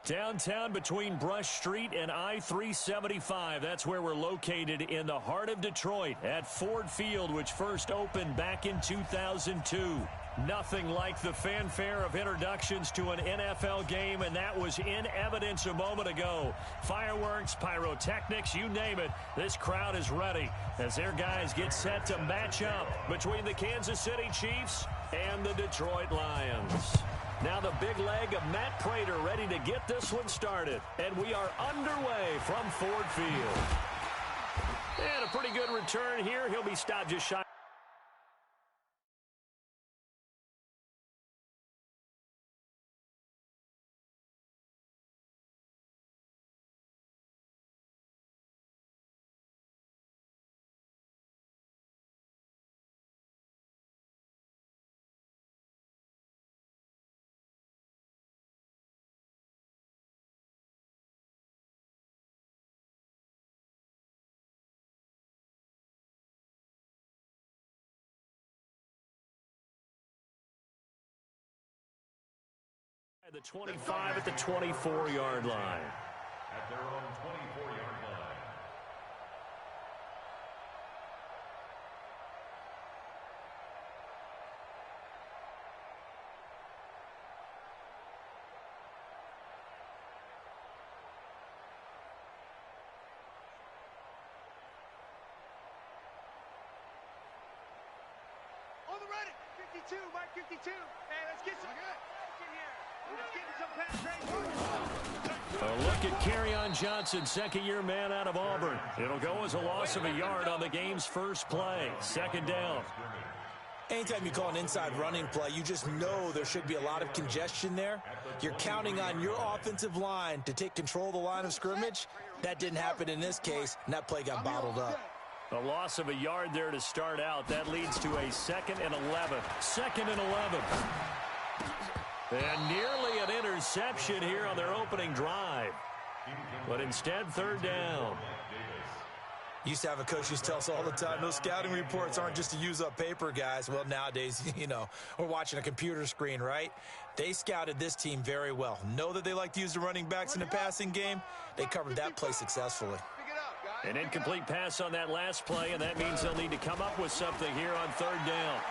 Downtown between Brush Street and I-375. That's where we're located in the heart of Detroit at Ford Field, which first opened back in 2002. Nothing like the fanfare of introductions to an NFL game, and that was in evidence a moment ago. Fireworks, pyrotechnics, you name it. This crowd is ready as their guys get set to match up between the Kansas City Chiefs and the Detroit Lions. Now the big leg of Matt Prater ready to get this one started. And we are underway from Ford Field. And a pretty good return here. He'll be stopped just shy. The 25 at the 24-yard line. At their own 24-yard line. On the ready, 52, Mike 52. Hey, let's get some in here. Let's get some penetration. A look at Kerryon Johnson, second-year man out of Auburn. It'll go as a loss of a yard on the game's first play. Second down. Anytime you call an inside running play, you just know there should be a lot of congestion there. You're counting on your offensive line to take control of the line of scrimmage. That didn't happen in this case, and that play got bottled up. A loss of a yard there to start out. That leads to a 2nd and 11. 2nd and 11. And nearly an interception here on their opening drive. But instead, third down. Used to have a coach who tells us all the time, those scouting reports aren't just to use up paper, guys. Well, nowadays, you know, we're watching a computer screen, right? They scouted this team very well. Know that they like to use the running backs in the passing game. They covered that play successfully. An incomplete pass on that last play, and that means they'll need to come up with something here on third down.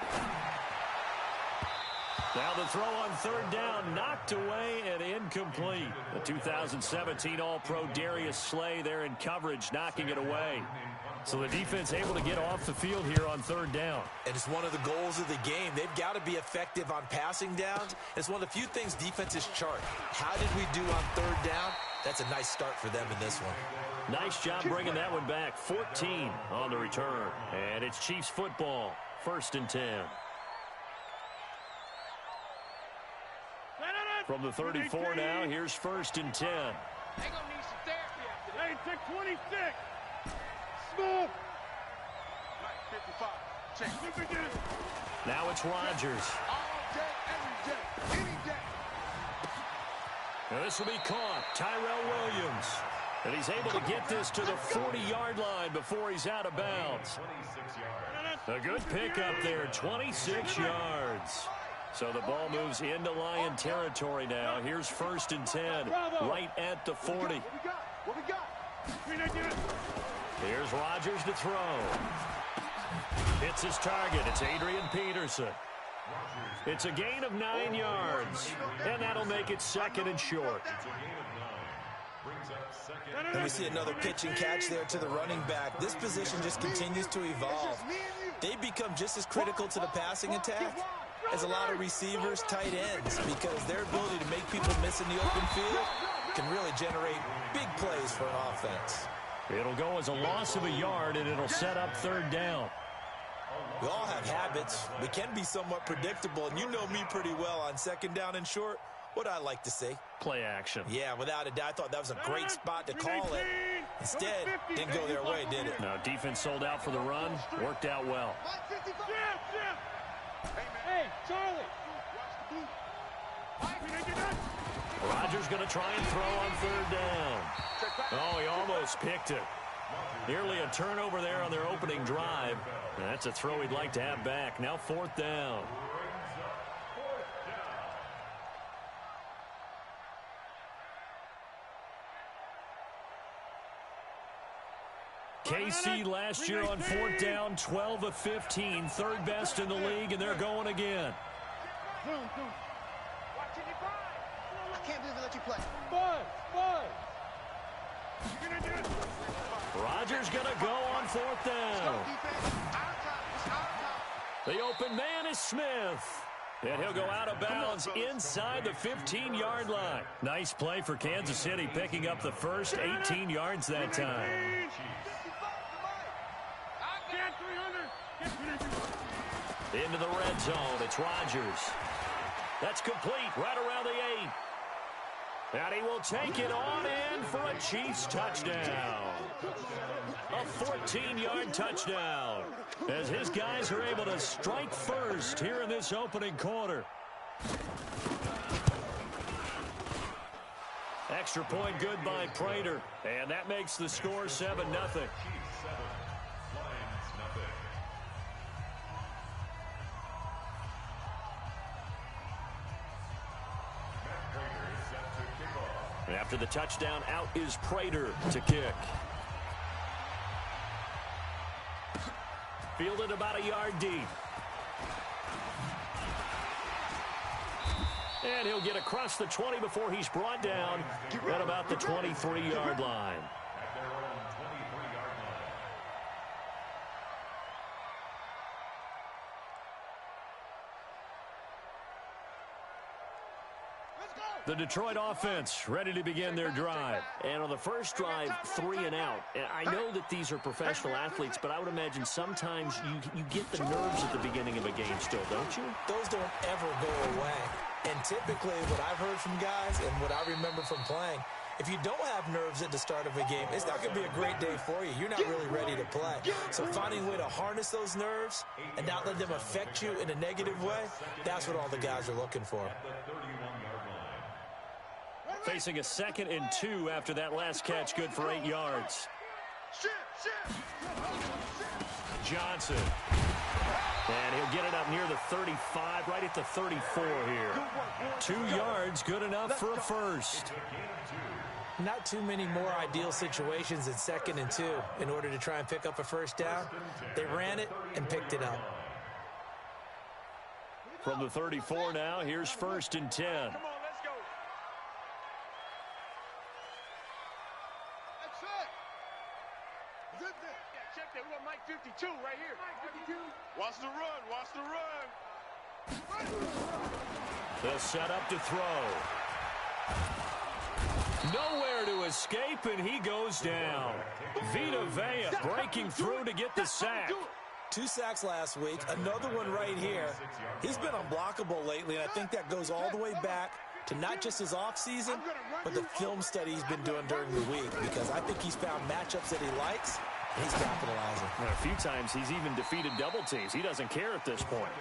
Now the throw on third down, knocked away and incomplete. The 2017 All-Pro Darius Slay there in coverage, knocking it away. So the defense able to get off the field here on third down. And it's one of the goals of the game. They've got to be effective on passing downs. It's one of the few things defenses chart. How did we do on third down? That's a nice start for them in this one. Nice job bringing that one back. 14 on the return. And it's Chiefs football. 1st and 10. From the 34 now, here's 1st and 10. They're going to need some therapy after that. Hey, take 26. Smooth. 55. Check. Now it's Rodgers. All day, every day, any day. Now this will be caught. Tyrell Williams. And he's able to get this to the 40-yard line before he's out of bounds. A good pickup there, 26 yards. So the ball moves into Lion territory now. Here's 1st and 10, right at the 40. What we got? Here's Rodgers to throw. Hits his target. It's Adrian Peterson. It's a gain of 9 yards, and that'll make it 2nd and short. And we see another pitch and catch there to the running back. This position just continues to evolve. They become just as critical to the passing attack as a lot of receivers, tight ends, because their ability to make people miss in the open field can really generate big plays for an offense. It'll go as a loss of a yard, and it'll set up third down. We all have habits. We can be somewhat predictable, and you know me pretty well on 2nd down and short. What I like to say? Play action. Yeah, without a doubt, I thought that was a great spot to call it. Instead, didn't go their way, did it? Now, defense sold out for the run. Worked out well. Hey, Charlie. Rodgers going to try and throw on third down. Oh, he almost picked it. Nearly a turnover there on their opening drive. And that's a throw he'd like to have back. Now 4th down. KC last year on 4th down, 12 of 15, third best in the league, and they're going again. I can't believe they let you play. Rodgers going to go on 4th down. The open man is Smith. And he'll go out of bounds inside the 15-yard line. Nice play for Kansas City, picking up the first 18 yards that time. Into the red zone, it's Rodgers. That's complete right around the 8. And he will take it on in for a Chiefs touchdown. A 14-yard touchdown as his guys are able to strike first here in this opening quarter. Extra point good by Prater, and that makes the score 7-0. After the touchdown, out is Prater to kick. Fielded about a yard deep. And he'll get across the 20 before he's brought down at about the 23-yard line. The Detroit offense ready to begin their drive. And on the first drive, 3 and out. And I know that these are professional athletes, but I would imagine sometimes you get the nerves at the beginning of a game still, don't you? Those don't ever go away. And typically what I've heard from guys and what I remember from playing, if you don't have nerves at the start of a game, it's not going to be a great day for you. You're not really ready to play. So finding a way to harness those nerves and not let them affect you in a negative way, that's what all the guys are looking for. Facing a 2nd and 2 after that last catch, good for 8 yards. Johnson. And he'll get it up near the 35, right at the 34 here. 2 yards, good enough for a first. Not too many more ideal situations in 2nd and 2 in order to try and pick up a first down. They ran it and picked it up. From the 34 now, here's 1st and 10. Check that. We got Mike 52 right here. Mike 52. Watch the run. Watch the run. They'll set up to throw. Nowhere to escape, and he goes down. Vita Vea breaking through to get the sack. 2 sacks last week, another one right here. He's been unblockable lately, and I think that goes all the way back to not just his offseason, but the film study he's been doing during the week, because I think he's found matchups that he likes, and he's capitalizing. And a few times he's even defeated double teams. He doesn't care at this point.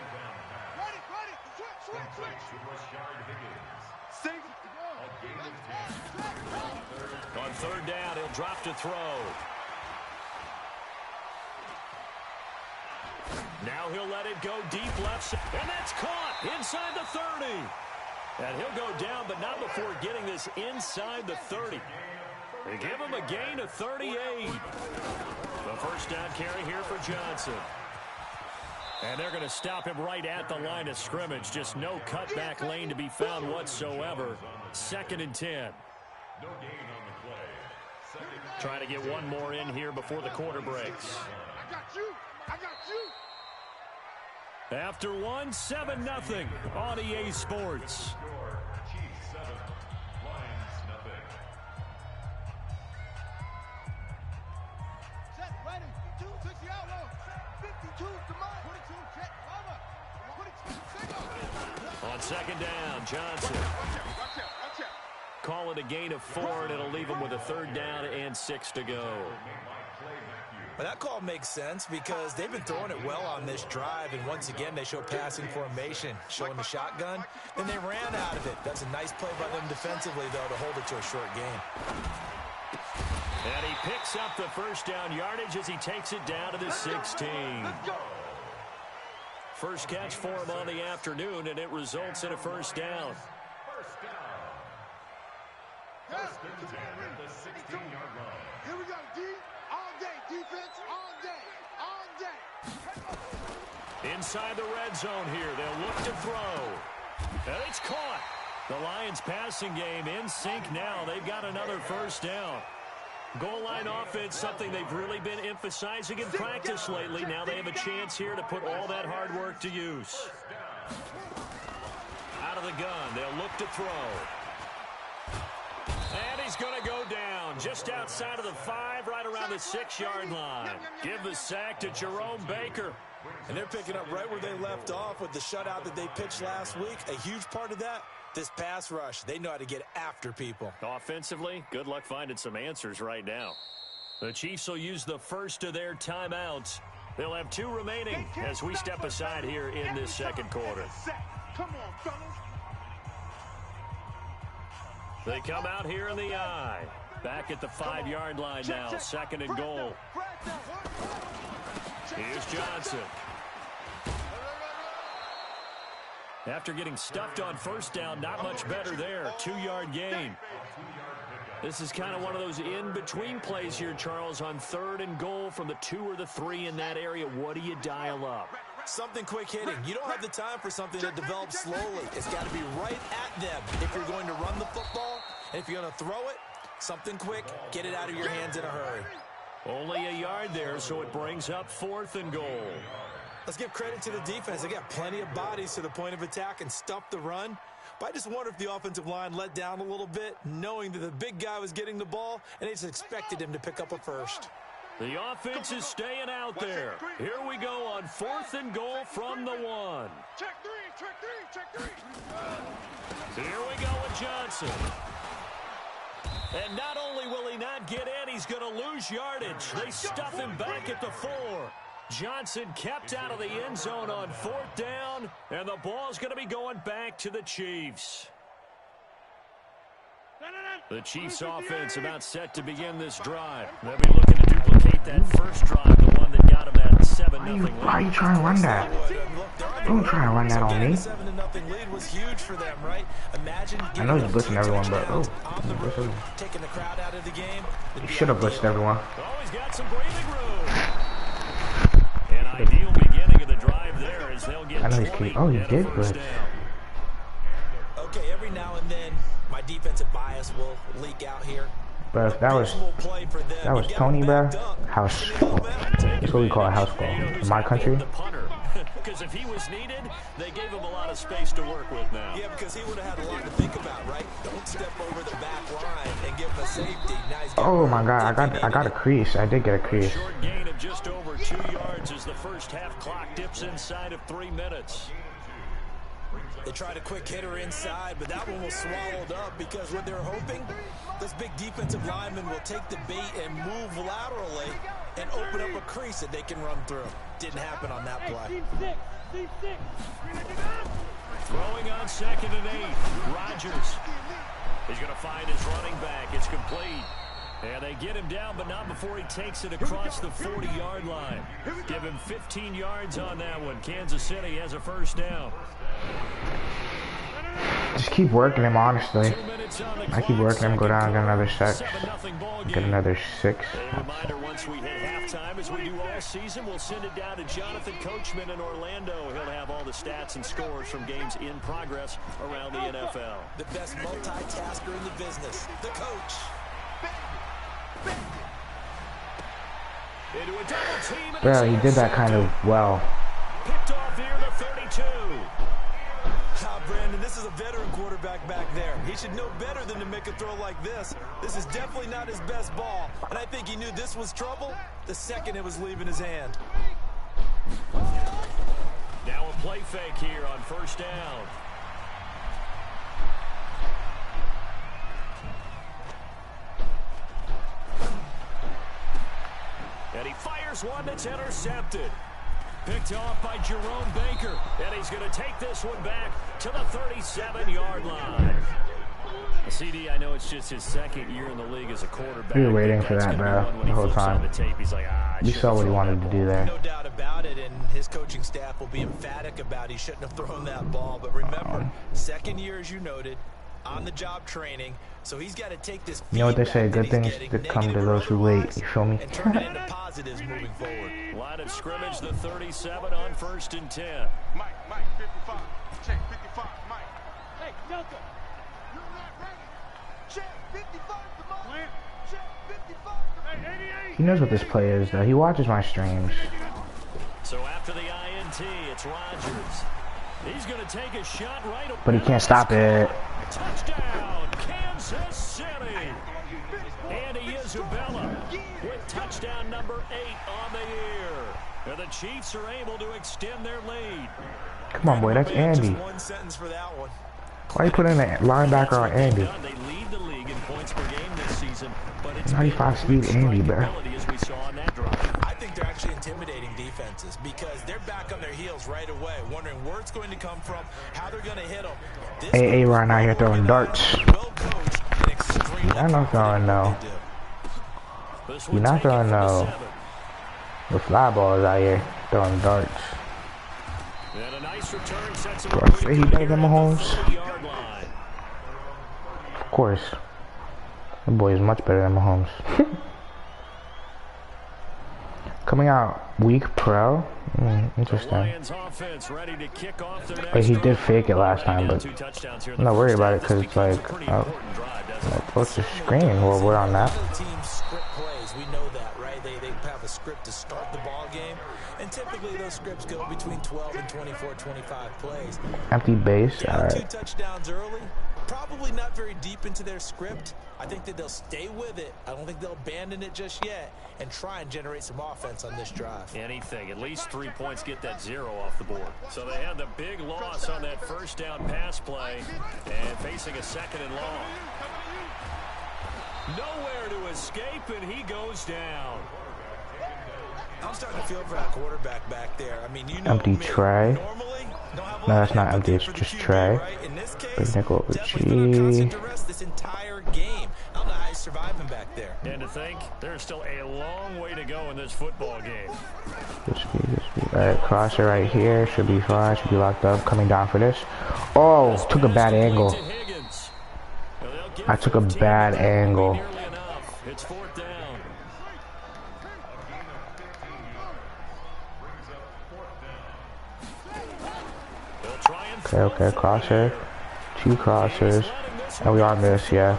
On 3rd down, he'll drop to throw. Now he'll let it go deep left side, and that's caught inside the 30. And he'll go down, but not before getting this inside the 30. They give him a gain of 38. The first down carry here for Johnson. And they're going to stop him right at the line of scrimmage. Just no cutback lane to be found whatsoever. 2nd and 10. Trying to get one more in here before the quarter breaks. I got you. I got you. After one, 7-0 on EA Sports. Chiefs 7, Lions nothing. Set, ready. 52, 60 out low. 52, come on. 22, check, mama. 22, single. On 2nd down, Johnson. Watch out. Call it a gain of 4, and it'll leave him with a 3rd down and 6 to go. Well, that call makes sense because they've been throwing it well on this drive, and once again they show passing formation, showing the shotgun. Then they ran out of it. That's a nice play by them defensively, though, to hold it to a short gain. And he picks up the first down yardage as he takes it down to the 16. First catch for him on the afternoon, and it results in a first down. First and 10 at the 16-yard line. Here we go, D. All day, D. Defense all day. All day. Inside the red zone here. They'll look to throw. And it's caught. The Lions passing game in sync now. They've got another first down. Goal line offense, something they've really been emphasizing in practice lately. Now they have a chance here to put all that hard work to use. Out of the gun, they'll look to throw. And he's going to go down just outside of the 5, right around the 6-yard line. Give the sack to Jerome Baker. And they're picking up right where they left off with the shutout that they pitched last week. A huge part of that, this pass rush. They know how to get after people. Offensively, good luck finding some answers right now. The Chiefs will use the first of their timeouts. They'll have 2 remaining as we step aside here in this second quarter. Come on, fellas. They come out here in the eye. Back at the 5-yard line now, 2nd and goal. Here's Johnson. After getting stuffed on first down, not much better there. 2-yard gain. This is kind of one of those in-between plays here, Charles, on 3rd and goal from the 2 or the 3 in that area. What do you dial up? Something quick hitting. You don't have the time for something that develops slowly. It's got to be right at them if you're going to run the football. And if you're going to throw it, something quick, get it out of your hands in a hurry. Only a yard there, so it brings up 4th and goal. Let's give credit to the defense. They got plenty of bodies to the point of attack and stuff the run. But I just wonder if the offensive line let down a little bit, knowing that the big guy was getting the ball, and they just expected him to pick up a first. The offense is staying out there. Here we go on 4th and goal from the 1. Check 3, check 3, check 3. Here we go with Johnson. And not only will he not get in, he's going to lose yardage. They stuff him back at the 4. Johnson kept out of the end zone on 4th down, and the ball's going to be going back to the Chiefs. The Chiefs offense about set to begin this drive. They'll be looking to duplicate that first drive, the one that got them at 7-0. Why are you trying to run that? Don't try to run that on me. 7-0 lead was huge for them, right? Imagine I know you blitzing everyone, but taking the crowd out of the game. You should have blitzed everyone. Oh, he's got some breathing room. An ideal beginning of the drive there as they'll get I know he's 20 keep. Oh, you and a did first blitz. down. Okay, every now and then my defensive bias will leak out here. Bro, if that was Tony, bro, house call. That's what we call a house call in my country. Because if he was needed, they gave him a lot of space to work with now. Yeah, because he would have had a lot to think about, right? Don't step over the back line and give him a safety. Oh my God, I got a crease. I did get a crease. Short gain of just over 2 yards as the first half clock dips inside of 3 minutes. They tried a quick hitter inside, but that one was swallowed up because what they're hoping, this big defensive lineman will take the bait and move laterally and open up a crease that they can run through. Didn't happen on that play. Team 6. Throwing on 2nd and 8. Rodgers. He's going to find his running back. It's complete. And they get him down, but not before he takes it across the 40-yard line. Give him 15 yards on that one. Kansas City has a first down. Just keep working him, honestly. I keep working him, go down, get another 6. Get another 6. A reminder, once we hit halftime, as we do all season, we'll send it down to Jonathan Coachman in Orlando. He'll have all the stats and scores from games in progress around the NFL. The best multitasker in the business, the coach. Into a double team. Bro, he did that kind of well. Picked off here, the 32. Brandon, this is a veteran quarterback back there. He should know better than to make a throw like this. This is definitely not his best ball, and I think he knew this was trouble the second it was leaving his hand. Now a play fake here on first down. And he fires one that's intercepted. Picked off by Jerome Baker. And he's going to take this one back to the 37-yard line. CD, I know it's just his 2nd year in the league as a quarterback. We were waiting for that, bro, the whole time. He's like, you saw what he wanted to do there. No doubt about it, and his coaching staff will be emphatic about he shouldn't have thrown that ball. But remember, 2nd year, as you noted, on-the-job training, so he's got to take this. You know what they say? Good things that come to those who wait. You feel me? And turn it into positives moving forward. Line of scrimmage, the 37 on 1st and 10. Mike, 55. Check 55, Mike. Hey, Delta. You're not ready. Check 55 to Mike. Plant. Check 55 to Mike. Hey, 88. He knows what this play is, though. He watches my streams. So after the INT, it's Rodgers. He's going to take a shot right. But he can't stop it. Touchdown, Kansas City. Andy Isabella with touchdown number 8 on the year. And the Chiefs are able to extend their lead. Come on, boy. That's Andy. Just one sentence for that one. Why are you putting a linebacker on Andy? They lead the league in points per game this season, but it's 95 speed Andy, bro. as we saw on that drive. I think they're actually intimidating defenses because they're back on their heels right away, wondering where it's going to come from, how they're going to hit them. Hey, right now here throwing darts. You're not throwing no. You're not throwing no. The fly balls out here throwing darts. And a nice return sets him Bro, up. say he better than Mahomes. Of course. The boy is much better than Mahomes. Coming out weak pro? Interesting. But he did fake it last time, but I'm not worried about it because it's like, what's the screen? Well, we're on that. We know that, right? They have a script to start the ball game, and typically those scripts go between 12 and 24, 25 plays. Empty base, Down alright. 2 touchdowns early, probably not very deep into their script. I think that they'll stay with it. I don't think they'll abandon it just yet and try and generate some offense on this drive. Anything, at least 3 points, get that 0 off the board. So they had the big loss on that first down pass play and facing a 2nd and long. Nowhere to escape, and he goes down. I'm starting to feel for that quarterback back there. I mean, you know, Empty tray. No, that's not empty. It's just tray. Big nickel. Gee. This entire game. I don't know how he's surviving back there. And to think, there's still a long way to go in this football game. Good speed, good speed. Alright, crosser right here. Should be fine. Should be locked up. Coming down for this. Oh, took a bad angle. I took a bad angle. It's 4th down. Okay, crosser. 2 crossers. And we on this, yeah.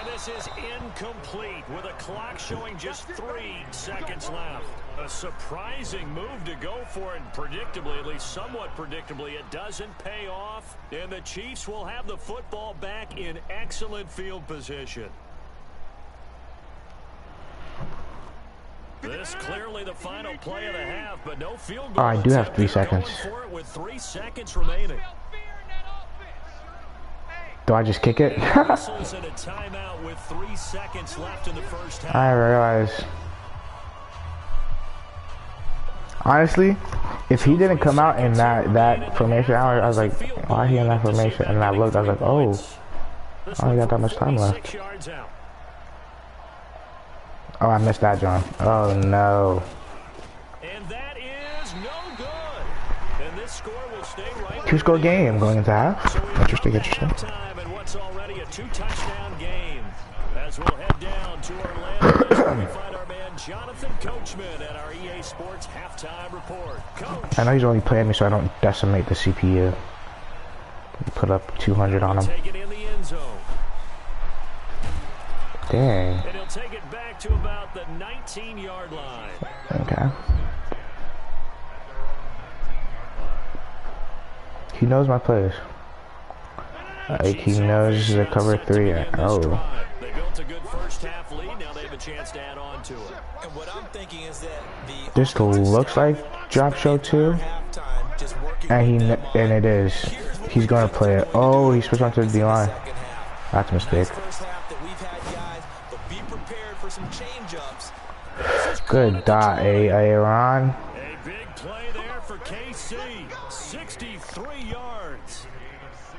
And this is incomplete with a clock showing just 3 seconds left. A surprising move to go for it, and predictably, at least somewhat predictably, it doesn't pay off. And the Chiefs will have the football back in excellent field position. This clearly the final play of the half, but no field goal. Oh, I do have 3 seconds. For it with 3 seconds remaining. Do I just kick it? Whistles and a timeout with 3 seconds left in the first half. I realize. Honestly, if he didn't come out in that formation, I was like, why he in that formation? And I looked, I was like, oh, I only got that much time left. Oh, I missed that, John. Oh no. And that is no good. And this score will stay right. 2-score game going into half. Interesting. Time and what's already a 2-touchdown game. As we'll head down to Orlando, we find our man Jonathan Coachman at our EA Sports halftime report. Coach. I know he's only playing me so I don't decimate the CPU. Put up 200 on him. Take it in the end zone. Dang. And he'll take it back to about the 19-yard line. Okay. He knows my plays. Like he knows this is a cover 3. Oh. They built a good first half lead. Now they have a chance to add on to it. And what I'm thinking is that This looks like drop show 2. And it is. He's gonna play it. Oh, he switched onto the D-line. That's a mistake. Good dot, Aaron. A big play there for KC. 63 yards.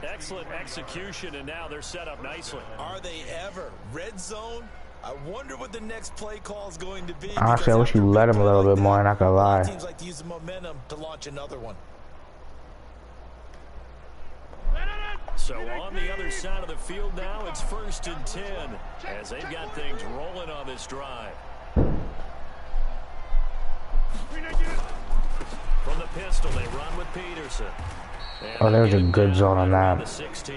Excellent execution, and now they're set up nicely. Are they ever? Red zone? I wonder what the next play call is going to be. Honestly, I wish you let him a little bit more, not gonna lie. Teams like to use the momentum to launch another one. So on the other side of the field now, it's 1st and 10 as they've got things rolling on this drive. From the pistol, they run with Peterson. Oh, there was a good zone on that. The 16.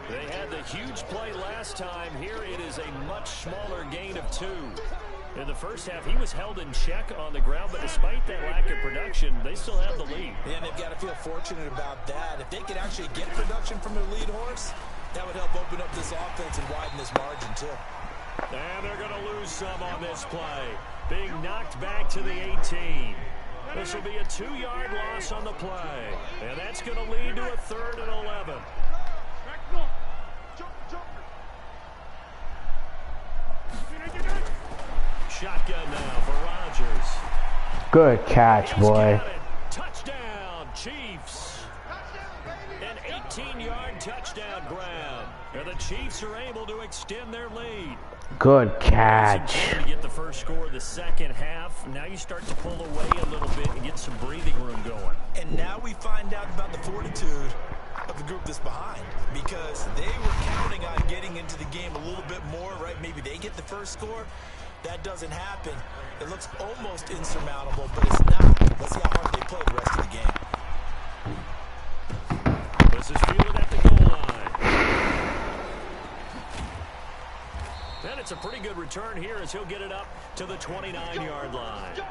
They had the huge play last time. Here it is a much smaller gain of 2. In the first half, he was held in check on the ground, but despite that lack of production, they still have the lead. Yeah, and they've got to feel fortunate about that. If they could actually get production from their lead horse, that would help open up this offense and widen this margin, too. And they're going to lose some on this play. Being knocked back to the 18. This will be a 2-yard loss on the play. And that's going to lead to a 3rd and 11. Shotgun now for Rodgers. Good catch, boy. Touchdown, Chiefs. An 18-yard touchdown grab. And the Chiefs are able to extend their lead. Good catch. To get the first score of the second half. Now you start to pull away a little bit and get some breathing room going. And now we find out about the fortitude of the group that's behind, because they were counting on getting into the game a little bit more, right? Maybe they get the first score. That doesn't happen. It looks almost insurmountable, but it's not. Let's see how hard they play the rest of the game. This is fielded at the goal line. And it's a pretty good return here as he'll get it up to the 29-yard line.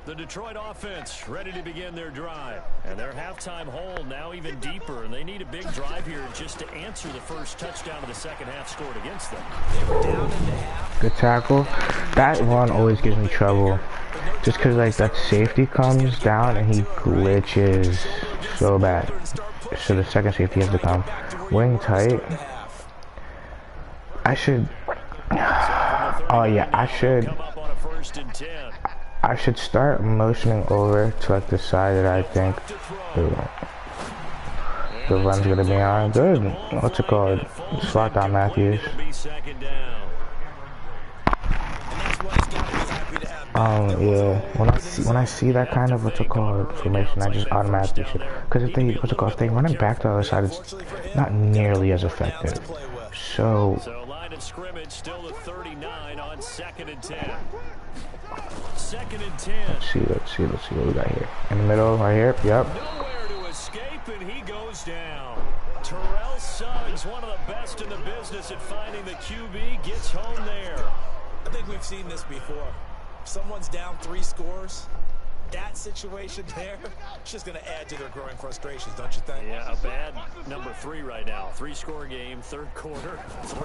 The Detroit offense ready to begin their drive. And their halftime hole now even deeper. And they need a big drive here just to answer the first touchdown of the second half scored against them. Good tackle. That one always gives me trouble. Just because, like, that safety comes down and he glitches so bad. So the second safety has to come. Wing tight. I should... Oh, yeah, I should start motioning over to like the side that I think the run's gonna be on. Good. What's it called? Slot down Matthews. Yeah. When I see that kind of what's it called formation, I just automatically should. Because if they run it back to the other side, it's not nearly as effective. So line of scrimmage still the 39 on 2nd and 10. 2nd and 10. Let's see what we got here. In the middle, right here. Yep. Nowhere to escape, and he goes down. Terrell Suggs, one of the best in the business at finding the QB, gets home there. I think we've seen this before. Someone's down 3 scores. That situation there, it's just going to add to their growing frustrations, don't you think? Yeah, a bad number 3 right now. 3-score game, 3rd quarter.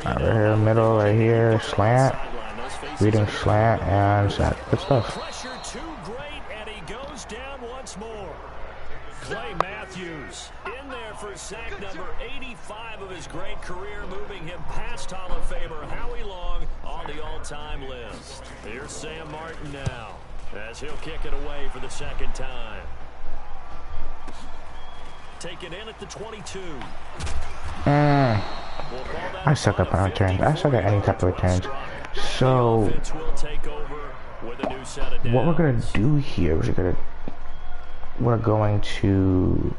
Right here, middle, right here, slant. Reading slant and sack. Good stuff. Pressure too great, and he goes down once more. Clay Matthews in there for sack number 85 of his great career, moving him past Hall of Famer Howie Long on the all-time list. Here's Sam Martin now, as he'll kick it away for the 2nd time. Taken in at the 22. I suck at punt returns. I suck at any type of returns. So, what we're gonna do here is we're going to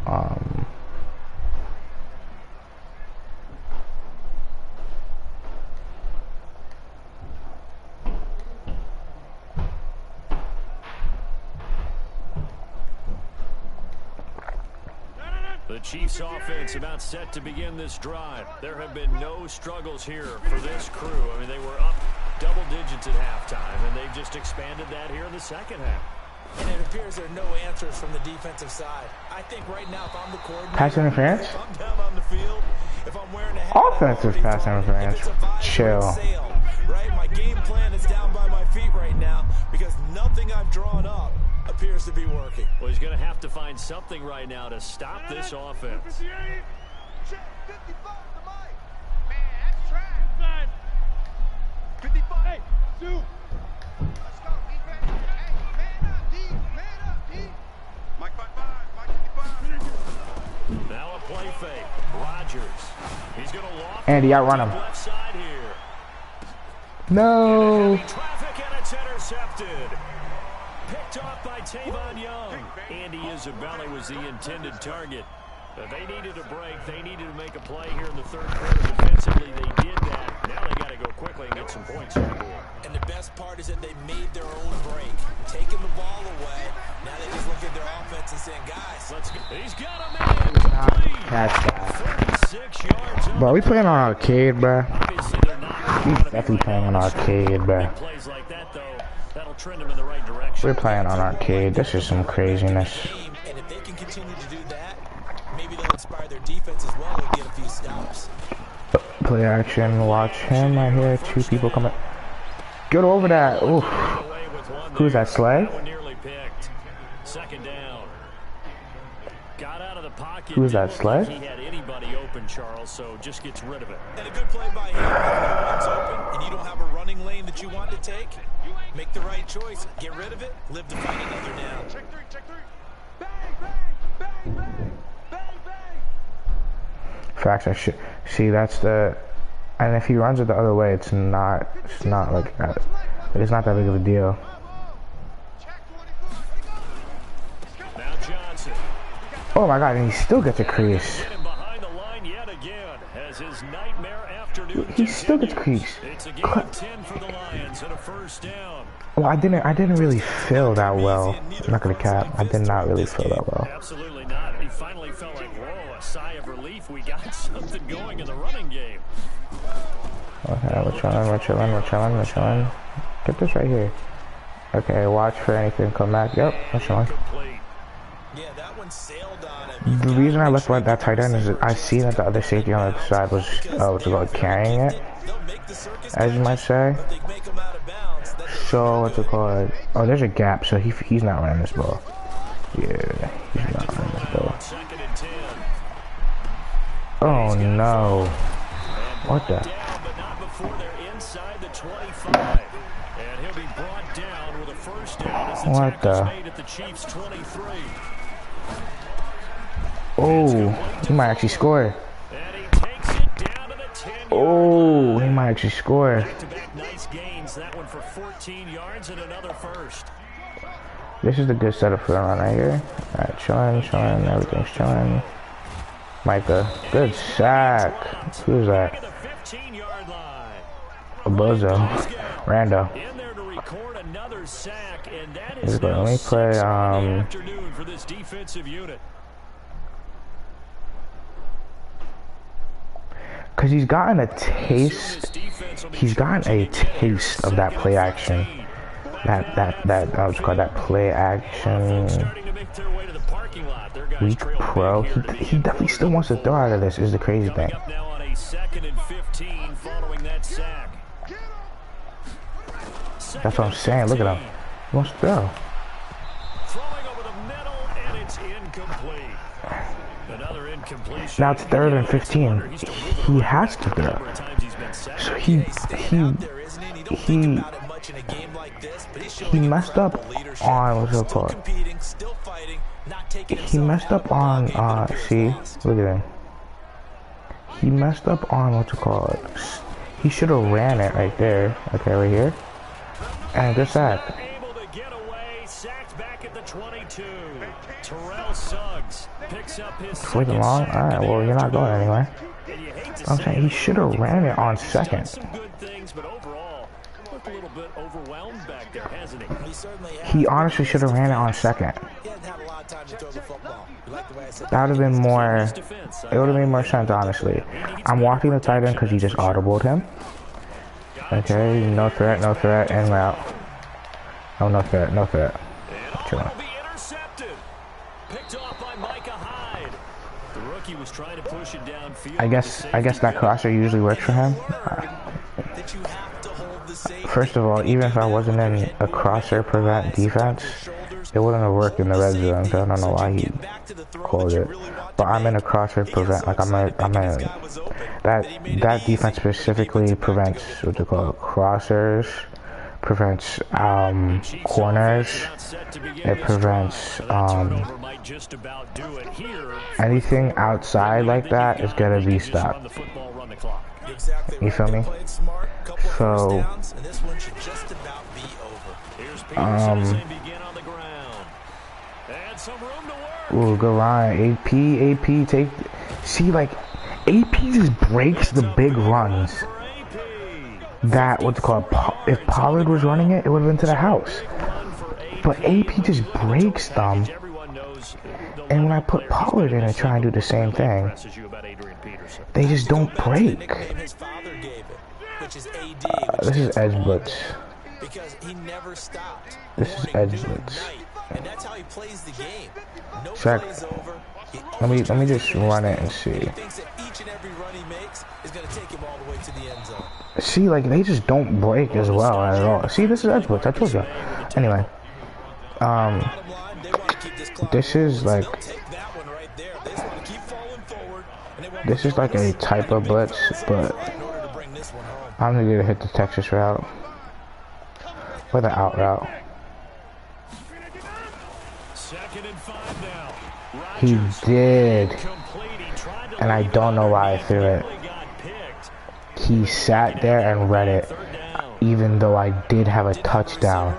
the Chiefs offense about set to begin this drive. There have been no struggles here for this crew. I mean, they were up double digits at halftime, and they've just expanded that here in the second half. And it appears there are no answers from the defensive side. I think right now, if I'm the coordinator, pass interference? if I'm down on the field, if I'm wearing a hat, Offensive pass interference. Chill. Right? My game plan is down by my feet right now because nothing I've drawn up appears to be working. Well, he's going to have to find something right now to stop this offense. 55 to Mike. Man, that's trash. 55. Hey, Sue. Let's go, defense. Hey, man up, D. Man up, D. Mike 55. Mike 55. Now a play fake. Rodgers. He's going to loft Andy, outrun him. left side here. No. Traffic, and it's intercepted. Picked off by Tavon Young. Andy Isabella was the intended target. They needed a break. They needed to make a play here in the third quarter. Defensively, they did that. Now they got to go quickly and get some points on the board. And the best part is that they made their own break. Taking the ball away. Now they just look at their offense and saying, guys, let's go. He's got a man complete. Catch that. 36 yards. Bro, we playing on arcade, bro. Obviously, they're not We definitely playing on arcade, bro. plays like that, though. That'll trend them in the right direction. We're playing on arcade. This is some craziness. and if they can continue to do that, maybe they'll inspire their defense as well and get a few stops. Play action. Watch him. I hear two people coming. Get over that. Oof. Who's that, Slay? Second down. Got out of the pocket. Who's that, Slay? He had anybody open, Charles, so just gets rid of it. And a good play by him. If no one's open and you don't have a running lane that you want to take, make the right choice. Get rid of it. Live to fight another down. Check three. Bang, bang, bang, bang, bang, bang. Facts. I should see. That's the. And if he runs it the other way, it's not like that. It's not that big of a deal. Now Johnson. Oh my God! And he still gets a crease. Get him behind the line yet again as his nightmare afternoon He still gets continues. crease. It's a game of 10 for the Lions and a first down. Well, I didn't really feel that well. I'm not gonna cap. I did not really feel that well. Absolutely not. He finally felt like, whoa, a sigh of relief. We got something going in the running game. Okay, we're chilling. Get this right here. Okay, watch for anything come back. Yep, we're chilling. Complete. Yeah, that one sailed on him. The reason I left that tight end is that I see that the other safety on the side was carrying it, They'll make the circus as you might say. but they make him out of bounds. So what's it called? Oh, there's a gap, so he's not running this ball. Yeah, he's not running this ball. Second and 10. Oh no! What the? Down, but not before they're inside the 25. And he'll be brought down with a first down as the What tackle's the? made at the Chiefs 23. Oh, he might actually score. And he takes it down to the 10-yard Oh, line. he might actually score. Back-to-back nice gains. That one for 14 yards and another first. This is the good setup for the run right here. Alright, chilling, everything's chilling. Micah, good sack. Who's Back at that? the 15-yard line. A bozo. Rando. In there to record another sack, and that Let is me now play, 6 on the afternoon for this defensive unit. Cause he's gotten a taste. He's gotten a taste of that play action. That what's called that play action. Starting to make their way to the parking lot. Their guys Weak trail pro. big here. He definitely still wants to throw out of this. Is the crazy thing. Coming up now on a 2nd and 15 following that sack. That's what I'm saying. Look at him. He wants to throw. Throwing over the middle, and it's incomplete. Another incompletion. Now it's 3rd and 15. He has to throw. So he messed up on what's it called? He messed up on see, look at him. He messed up on what's it called? He should have ran it right there. Okay, right here. And good sack. Able to get away, sacked back at the 22. Terrell Suggs picks up his Wait long? Alright, well you're not going anywhere. And you hate to I'm say saying he should have ran it on he's done 2nd. some good things, but overall, looked a little bit overwhelmed back there, hasn't he? He honestly should have ran it on 2nd. That would have been more. It would have made more sense, honestly. I'm walking the tight end because he just audibled him. Okay, no threat, and route. Oh, no threat. Chillin'. Will be intercepted. Picked off by Micah Hyde. The rookie was trying to push it downfield. I guess that crosser usually works for him. First of all, even if I wasn't in a crosser prevent defense, it wouldn't have worked in the red zone. So I don't know why he called it. But I'm in a crosser prevent. Like I'm in that defense specifically prevents what they call crossers, prevents corners. It prevents just about do it here. Anything outside like that is gonna be stopped. You feel me? So, ooh, good line. AP, take. See, like, AP just breaks the big runs. That, what's it called? If Pollard was running it, it would have been to the house. But AP just breaks them. And when I put Pollard in and try and do the same thing, they just don't break. This is edge blitz. This is edge blitz. Check. Let me just run it and see. See, like, they just don't break as well at all. See, this is edge blitz. I told you. Anyway, this is like a type of blitz, but I'm gonna hit the Texas route or the out route. He did, and I don't know why I threw it. He sat there and read it, even though I did have a touchdown.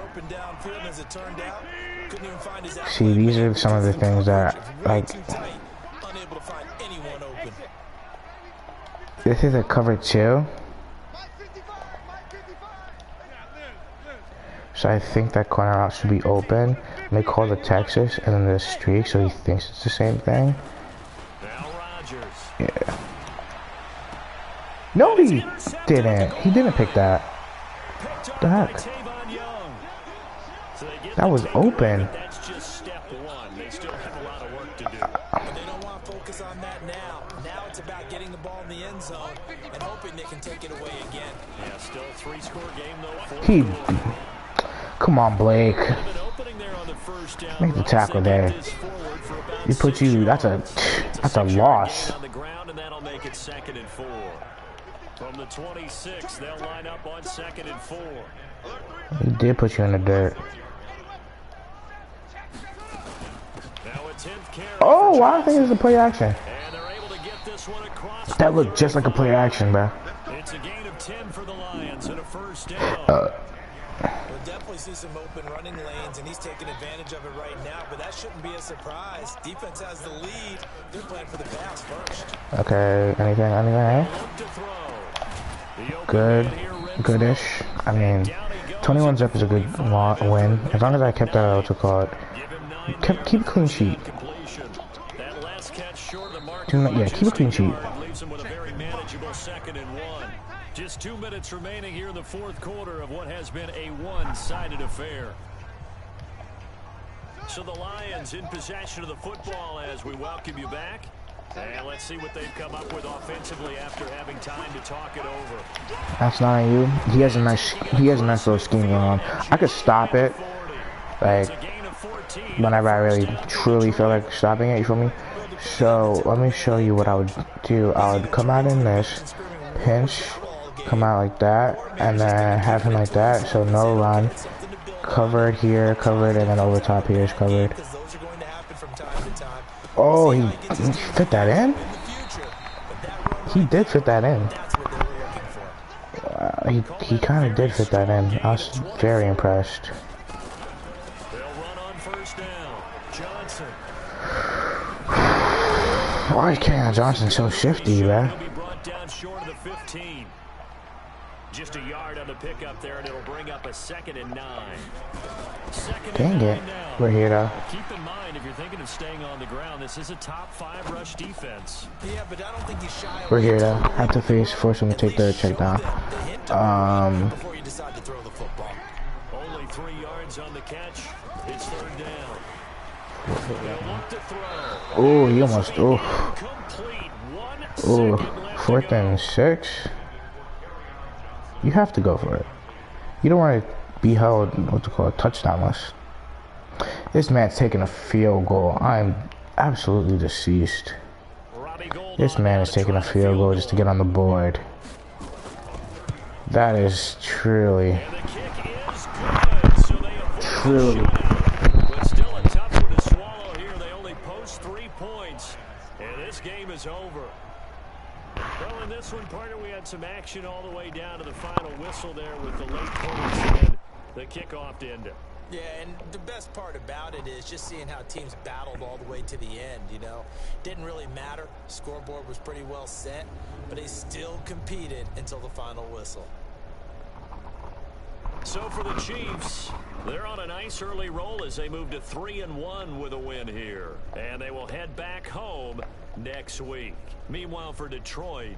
See, these are some of the things that, like, this is a cover 2. So I think that corner out should be open. And they call the Texas and then the streak, so he thinks it's the same thing. Yeah. No, he didn't. He didn't pick that. What the heck? That was open. He, come on, Blake. Make the tackle there. He put you. That's a loss. From the 26, they'll line up on 2nd and 4. He did put you in the dirt. Oh, I think it's a play action. That looked just like a play action, bro. It's a gain of 10 for the Lions and a first down. We'll definitely see some open running lanes, and he's taking advantage of it right now, but that shouldn't be a surprise. Defense has the lead. They're playing for the pass first. Okay, anything? Goodish. I mean, 21 zip is a good win. As long as I kept that, what's it called? Keep a clean sheet. Yeah, keep a clean sheet. Just 2 minutes remaining here in the fourth quarter of what has been a one-sided affair. So the Lions in possession of the football as we welcome you back. And let's see what they've come up with offensively after having time to talk it over. That's not on you. He has a nice little scheme going on. I could stop it, like, whenever I really truly feel like stopping it. You feel me? So let me show you what I would do. I would come out in this, pinch, come out like that, and then have him like that. So no run, covered here, covered, and then over top here is covered. Oh, he fit that in? He did fit that in. He kind of did fit that in. I was very impressed. Why is Kenyon Johnson so shifty, man? Just a yard on the pickup there, and it'll bring up a 2nd and 9. Dang it. We're here, though. Keep in mind, if you're thinking of staying on the ground, this is a top 5 rush defense. Yeah, but I don't think he's shy. We're here, though. Have to force him to take the check down. Before you decide to throw the football. Only 3 yards on the catch. It's 3rd down. They'll look to throw. Oh, he almost. Oh, 4th and 6. You have to go for it. You don't want to be held, what's it called, touchdownless. This man's taking a field goal. I'm absolutely deceased. This man is taking a field goal just to get on the board. That is truly. this one, partner, we had some action all the way down to the final whistle there with the late points and the kickoff to end it. Yeah, and the best part about it is just seeing how teams battled all the way to the end, you know. Didn't really matter. Scoreboard was pretty well set, but they still competed until the final whistle. So for the Chiefs, they're on a nice early roll as they move to 3-1 with a win here. And they will head back home next week. Meanwhile, for Detroit,